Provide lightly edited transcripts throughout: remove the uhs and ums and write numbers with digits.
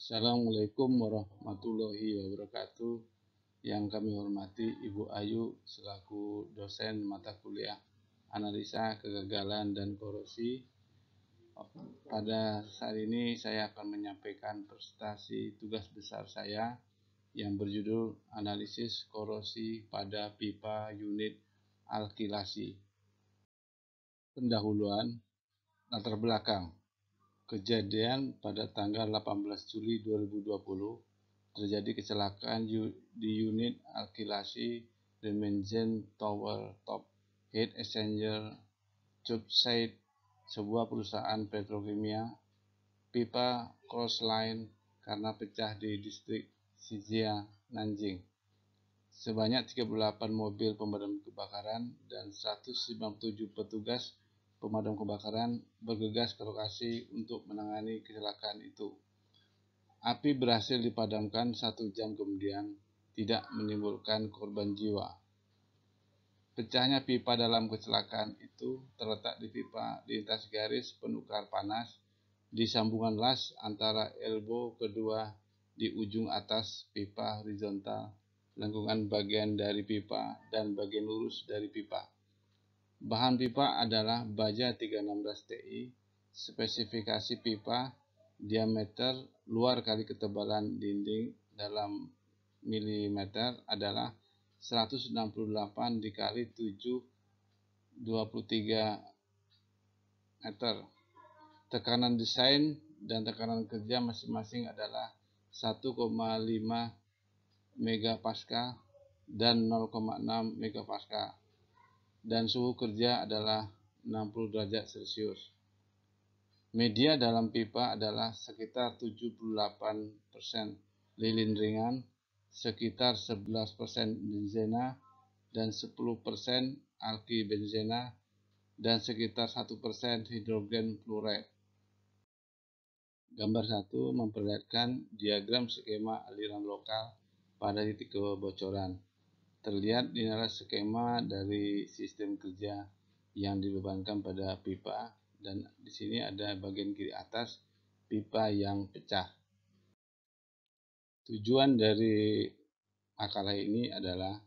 Assalamualaikum warahmatullahi wabarakatuh. Yang kami hormati Ibu Ayu selaku dosen mata kuliah analisa kegagalan dan korosi. Pada saat ini saya akan menyampaikan presentasi tugas besar saya yang berjudul analisis korosi pada pipa unit alkilasi. Pendahuluan, latar belakang. Kejadian pada tanggal 18 Juli 2020 terjadi kecelakaan di unit alkilasi Remagen Tower Top Heat Exchanger Tube Site, sebuah perusahaan petrokimia, pipa cross line karena pecah di distrik Xijia, Nanjing. Sebanyak 38 mobil pemadam kebakaran dan 157 petugas pemadam kebakaran bergegas ke lokasi untuk menangani kecelakaan itu. Api berhasil dipadamkan 1 jam kemudian, tidak menimbulkan korban jiwa. Pecahnya pipa dalam kecelakaan itu terletak di pipa lintas garis penukar panas di sambungan las antara elbow kedua di ujung atas pipa horizontal, lengkungan bagian dari pipa, dan bagian lurus dari pipa. Bahan pipa adalah baja 316 Ti, spesifikasi pipa, diameter luar kali ketebalan dinding dalam milimeter adalah 168 dikali 723 meter. Tekanan desain dan tekanan kerja masing-masing adalah 1,5 megapascal dan 0,6 megapascal. Dan suhu kerja adalah 60 derajat Celcius. Media dalam pipa adalah sekitar 78% lilin ringan, sekitar 11% benzena, dan 10% alkibenzena, dan sekitar 1% hidrogen fluoride. Gambar 1 memperlihatkan diagram skema aliran lokal pada titik kebocoran. Terlihat di inilah skema dari sistem kerja yang dibebankan pada pipa, dan di sini ada bagian kiri atas pipa yang pecah. Tujuan dari makalah ini adalah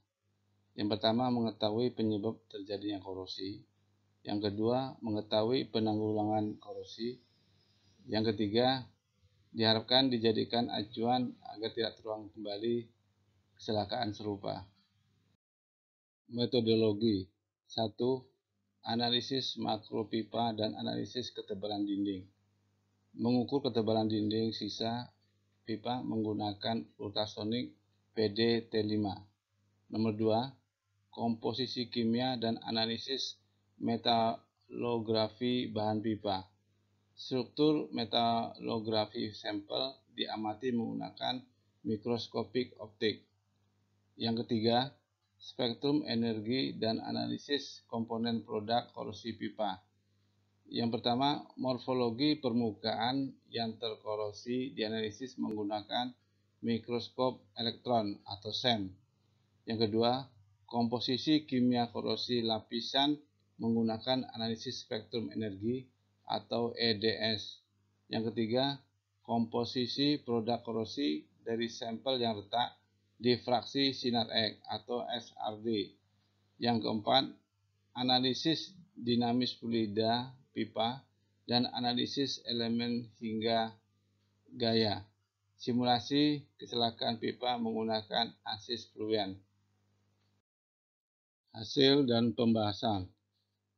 yang pertama mengetahui penyebab terjadinya korosi, yang kedua mengetahui penanggulangan korosi, yang ketiga diharapkan dijadikan acuan agar tidak terulang kembali kecelakaan serupa. Metodologi 1. Analisis makro pipa dan analisis ketebalan dinding. Mengukur ketebalan dinding sisa pipa menggunakan ultrasonik PD-T5. Nomor 2. Komposisi kimia dan analisis metalografi bahan pipa. Struktur metalografi sampel diamati menggunakan mikroskopik optik. Yang ketiga, spektrum energi dan analisis komponen produk korosi pipa. Yang pertama, morfologi permukaan yang terkorosi dianalisis menggunakan mikroskop elektron atau SEM. Yang kedua, komposisi kimia korosi lapisan menggunakan analisis spektrum energi atau EDS. Yang ketiga, komposisi produk korosi dari sampel yang letak di fraksi sinar X atau SRD. Yang keempat, analisis dinamis fluida pipa dan analisis elemen hingga gaya. Simulasi kecelakaan pipa menggunakan ASIS Fluent. Hasil dan pembahasan.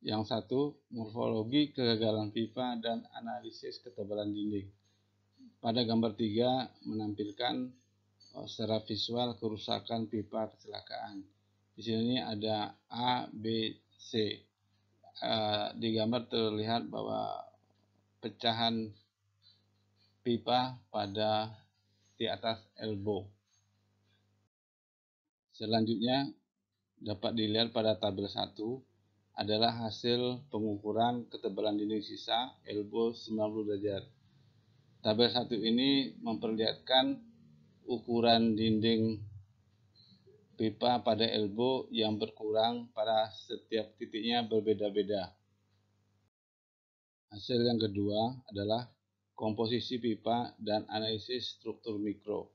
Yang satu, morfologi kegagalan pipa dan analisis ketebalan dinding. Pada gambar 3 menampilkan secara visual kerusakan pipa kecelakaan. Di sini ada A, B, C. Di gambar terlihat bahwa pecahan pipa pada di atas elbow. Selanjutnya dapat dilihat pada tabel 1 adalah hasil pengukuran ketebalan dinding sisa elbow 90 derajat. Tabel 1 ini memperlihatkan ukuran dinding pipa pada elbow yang berkurang pada setiap titiknya berbeda-beda. Hasil yang kedua adalah komposisi pipa, dan analisis struktur mikro.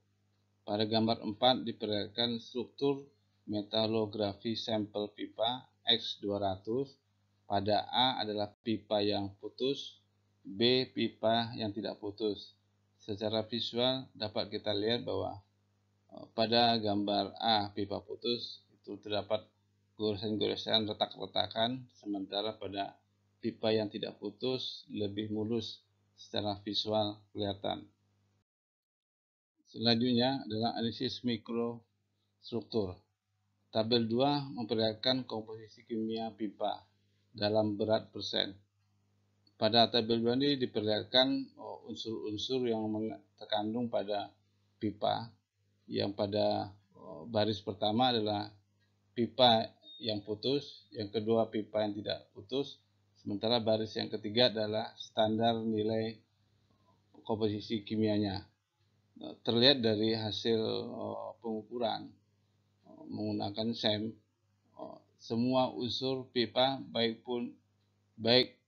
Pada gambar 4 diperlihatkan struktur metalografi sampel pipa X200. Pada A adalah pipa yang putus, B pipa yang tidak putus. Secara visual dapat kita lihat bahwa pada gambar A pipa putus itu terdapat goresan-goresan, retak-retakan, sementara pada pipa yang tidak putus lebih mulus secara visual kelihatan. Selanjutnya adalah analisis mikrostruktur. Tabel 2 memperlihatkan komposisi kimia pipa dalam berat persen. Pada tabel 2 ini diperlihatkan unsur-unsur yang terkandung pada pipa, yang pada baris pertama adalah pipa yang putus, yang kedua pipa yang tidak putus, sementara baris yang ketiga adalah standar nilai komposisi kimianya. Terlihat dari hasil pengukuran menggunakan SEM, semua unsur pipa baik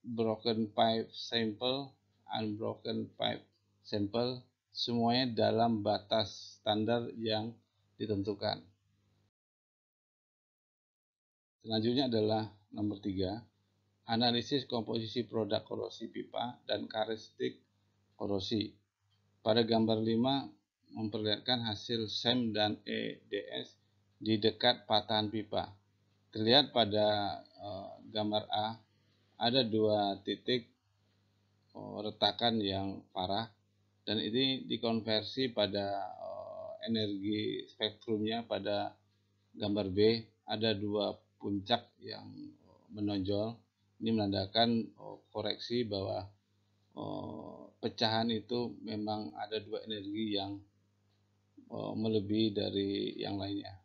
broken pipe sample, unbroken pipe sample, semuanya dalam batas standar yang ditentukan. Selanjutnya adalah nomor 3, analisis komposisi produk korosi pipa dan karakteristik korosi. Pada gambar 5 memperlihatkan hasil SEM dan EDS di dekat patahan pipa. Terlihat pada gambar A ada 2 titik retakan yang parah, dan ini dikonversi pada energi spektrumnya. Pada gambar B ada 2 puncak yang menonjol. Ini menandakan koreksi bahwa pecahan itu memang ada 2 energi yang melebihi dari yang lainnya.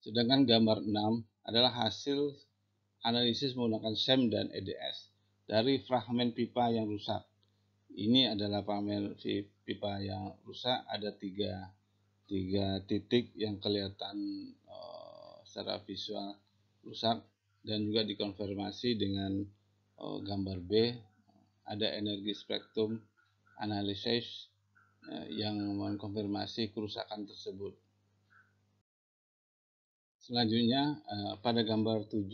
Sedangkan gambar 6 adalah hasil analisis menggunakan SEM dan EDS dari fragmen pipa yang rusak. Ini adalah fragmen pipa yang rusak, ada 3 titik yang kelihatan secara visual rusak, dan juga dikonfirmasi dengan gambar B ada energi spektrum analisis yang mengkonfirmasi kerusakan tersebut. Selanjutnya pada gambar 7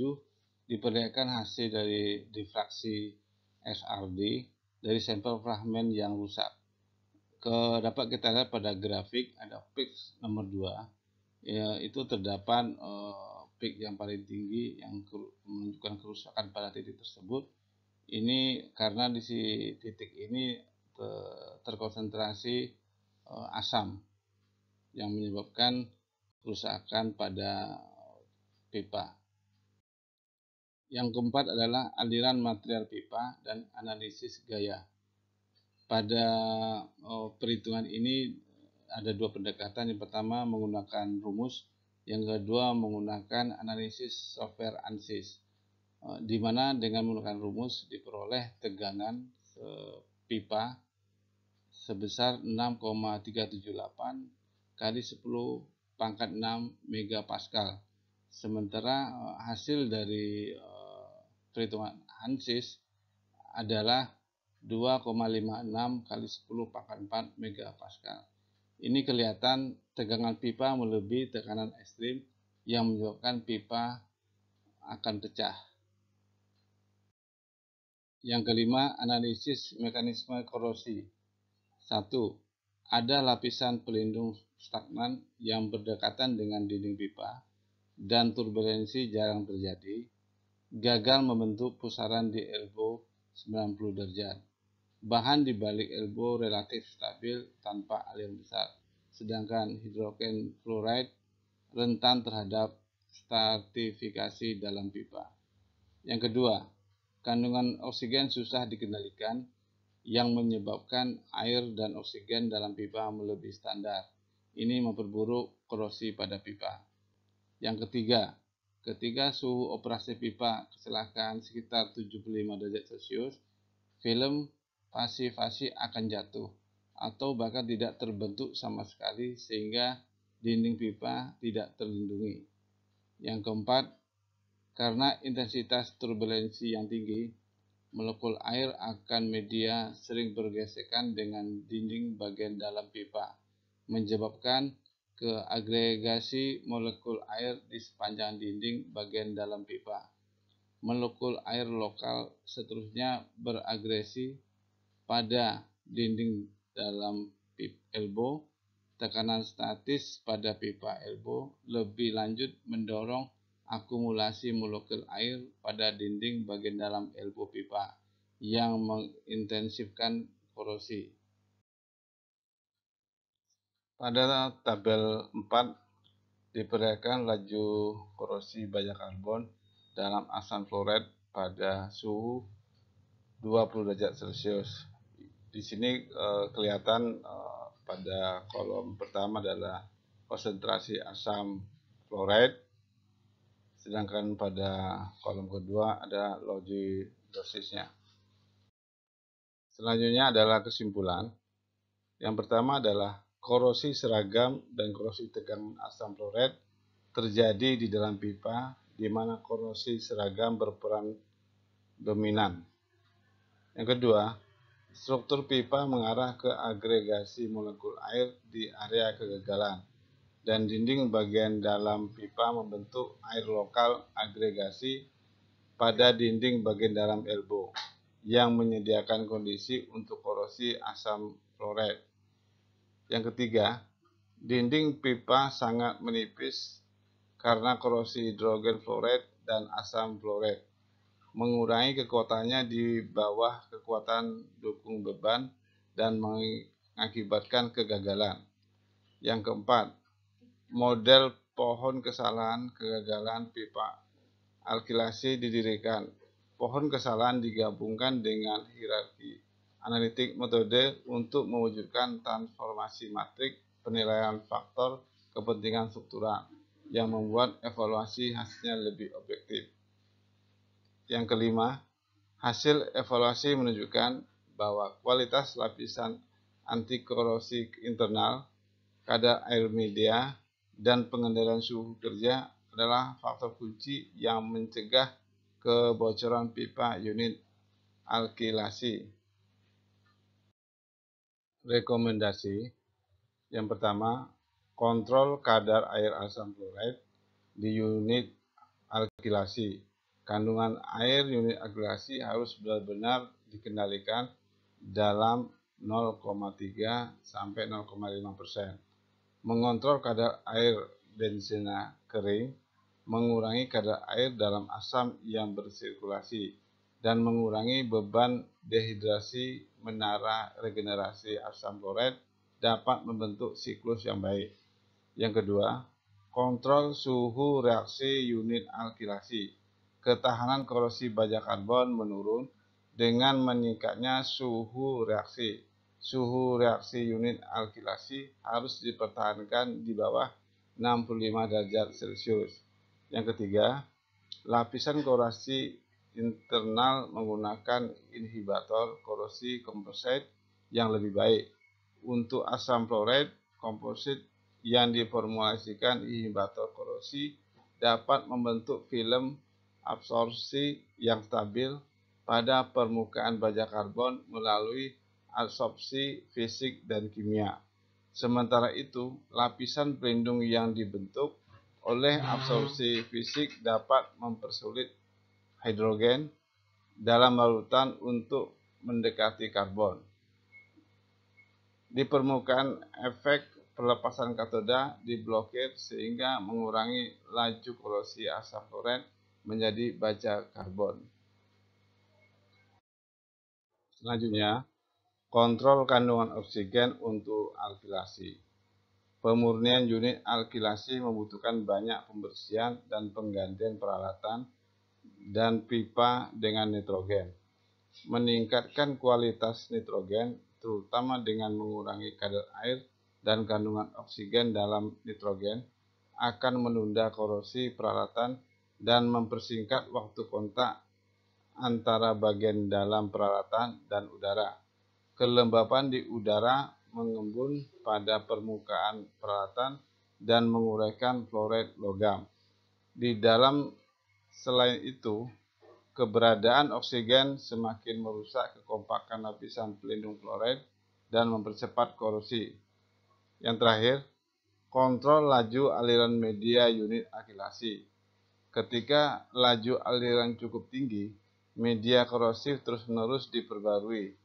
diperlihatkan hasil dari difraksi SRD dari sampel fragmen yang rusak. Dapat kita lihat pada grafik ada peak nomor 2, itu terdapat peak yang paling tinggi yang menunjukkan kerusakan pada titik tersebut. Ini karena di titik ini terkonsentrasi asam yang menyebabkan kerusakan pada pipa. Yang keempat adalah aliran material pipa dan analisis gaya. Pada perhitungan ini ada 2 pendekatan. Yang pertama menggunakan rumus, yang kedua menggunakan analisis software ANSYS, di mana dengan menggunakan rumus diperoleh tegangan pipa sebesar 6,378 kali 10⁻⁶ megapascal. Sementara hasil dari perhitungan ANSYS adalah 2,56 kali 10⁴ megapascal. Ini kelihatan tegangan pipa melebihi tekanan ekstrim yang menyebabkan pipa akan pecah. Yang kelima, analisis mekanisme korosi. 1. Ada lapisan pelindung stagnan yang berdekatan dengan dinding pipa dan turbulensi jarang terjadi. Gagal membentuk pusaran di elbow 90 derajat. Bahan di balik elbow relatif stabil tanpa aliran besar. Sedangkan hidrogen fluoride rentan terhadap stratifikasi dalam pipa. Yang kedua, kandungan oksigen susah dikendalikan yang menyebabkan air dan oksigen dalam pipa melebihi standar. Ini memperburuk korosi pada pipa. Yang ketiga, ketika suhu operasi pipa kecelakaan sekitar 75 derajat Celcius, film pasivasi akan jatuh atau bahkan tidak terbentuk sama sekali sehingga dinding pipa tidak terlindungi. Yang keempat, karena intensitas turbulensi yang tinggi, molekul air akan media sering bergesekan dengan dinding bagian dalam pipa, menyebabkan keagregasi molekul air di sepanjang dinding bagian dalam pipa. Molekul air lokal seterusnya beragresi pada dinding dalam pipa elbow. Tekanan statis pada pipa elbow lebih lanjut mendorong akumulasi molekul air pada dinding bagian dalam elbow pipa yang mengintensifkan korosi. Pada tabel 4 diperlihatkan laju korosi baja karbon dalam asam fluorid pada suhu 20 derajat Celcius. Di sini kelihatan pada kolom pertama adalah konsentrasi asam fluorid, sedangkan pada kolom kedua ada logi dosisnya. Selanjutnya adalah kesimpulan. Yang pertama adalah korosi seragam dan korosi tegangan asam fluorid terjadi di dalam pipa, di mana korosi seragam berperan dominan. Yang kedua, struktur pipa mengarah ke agregasi molekul air di area kegagalan, dan dinding bagian dalam pipa membentuk air lokal agregasi pada dinding bagian dalam elbow, yang menyediakan kondisi untuk korosi asam fluorid. Yang ketiga, dinding pipa sangat menipis karena korosi hidrogen fluorid dan asam fluorid, mengurangi kekuatannya di bawah kekuatan dukung beban dan mengakibatkan kegagalan. Yang keempat, model pohon kesalahan kegagalan pipa alkilasi didirikan. Pohon kesalahan digabungkan dengan hierarki analitik metode untuk mewujudkan transformasi matrik penilaian faktor kepentingan struktural yang membuat evaluasi hasilnya lebih objektif. Yang kelima, hasil evaluasi menunjukkan bahwa kualitas lapisan anti korosi internal, kadar air media, dan pengendalian suhu kerja adalah faktor kunci yang mencegah kebocoran pipa unit alkilasi. Rekomendasi yang pertama, kontrol kadar air asam fluorid di unit alkilasi. Kandungan air unit alkilasi harus benar-benar dikendalikan dalam 0,3 sampai 0,5%. Mengontrol kadar air benzena kering, mengurangi kadar air dalam asam yang bersirkulasi, dan mengurangi beban dehidrasi menara regenerasi asam fluorid dapat membentuk siklus yang baik. Yang kedua, kontrol suhu reaksi unit alkilasi. Ketahanan korosi baja karbon menurun dengan meningkatnya suhu reaksi. Suhu reaksi unit alkilasi harus dipertahankan di bawah 65 derajat Celcius. Yang ketiga, lapisan korosi internal menggunakan inhibitor korosi komposit yang lebih baik. Untuk asam fluorid komposit yang diformulasikan inhibitor korosi dapat membentuk film absorpsi yang stabil pada permukaan baja karbon melalui absorpsi fisik dan kimia. Sementara itu, lapisan pelindung yang dibentuk oleh absorpsi fisik dapat mempersulit hidrogen dalam larutan untuk mendekati karbon. Di permukaan, efek pelepasan katoda diblokir sehingga mengurangi laju korosi asam fluorid menjadi baja karbon. Selanjutnya, kontrol kandungan oksigen untuk alkilasi. Pemurnian unit alkilasi membutuhkan banyak pembersihan dan penggantian peralatan dan pipa dengan nitrogen. Meningkatkan kualitas nitrogen, terutama dengan mengurangi kadar air dan kandungan oksigen dalam nitrogen, akan menunda korosi peralatan dan mempersingkat waktu kontak antara bagian dalam peralatan dan udara. Kelembapan di udara mengembun pada permukaan peralatan dan menguraikan fluorid logam. Di dalam selain itu, keberadaan oksigen semakin merusak kekompakan lapisan pelindung klorid dan mempercepat korosi. Yang terakhir, kontrol laju aliran media unit akilasi. Ketika laju aliran cukup tinggi, media korosif terus-menerus diperbarui.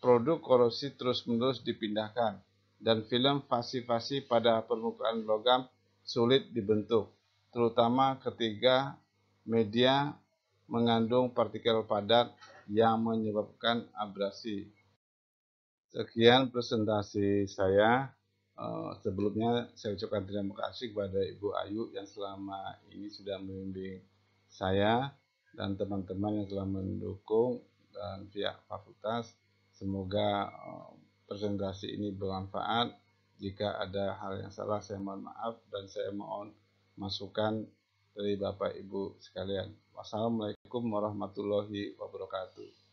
Produk korosi terus-menerus dipindahkan, dan film fasi-fasi pada permukaan logam sulit dibentuk, terutama ketika media mengandung partikel padat yang menyebabkan abrasi. Sekian presentasi saya. Sebelumnya saya ucapkan terima kasih kepada Ibu Ayu yang selama ini sudah membimbing saya dan teman-teman yang telah mendukung dan pihak fakultas. Semoga presentasi ini bermanfaat. Jika ada hal yang salah saya mohon maaf dan saya mohon masukan dari Bapak Ibu sekalian. Wassalamualaikum warahmatullahi wabarakatuh.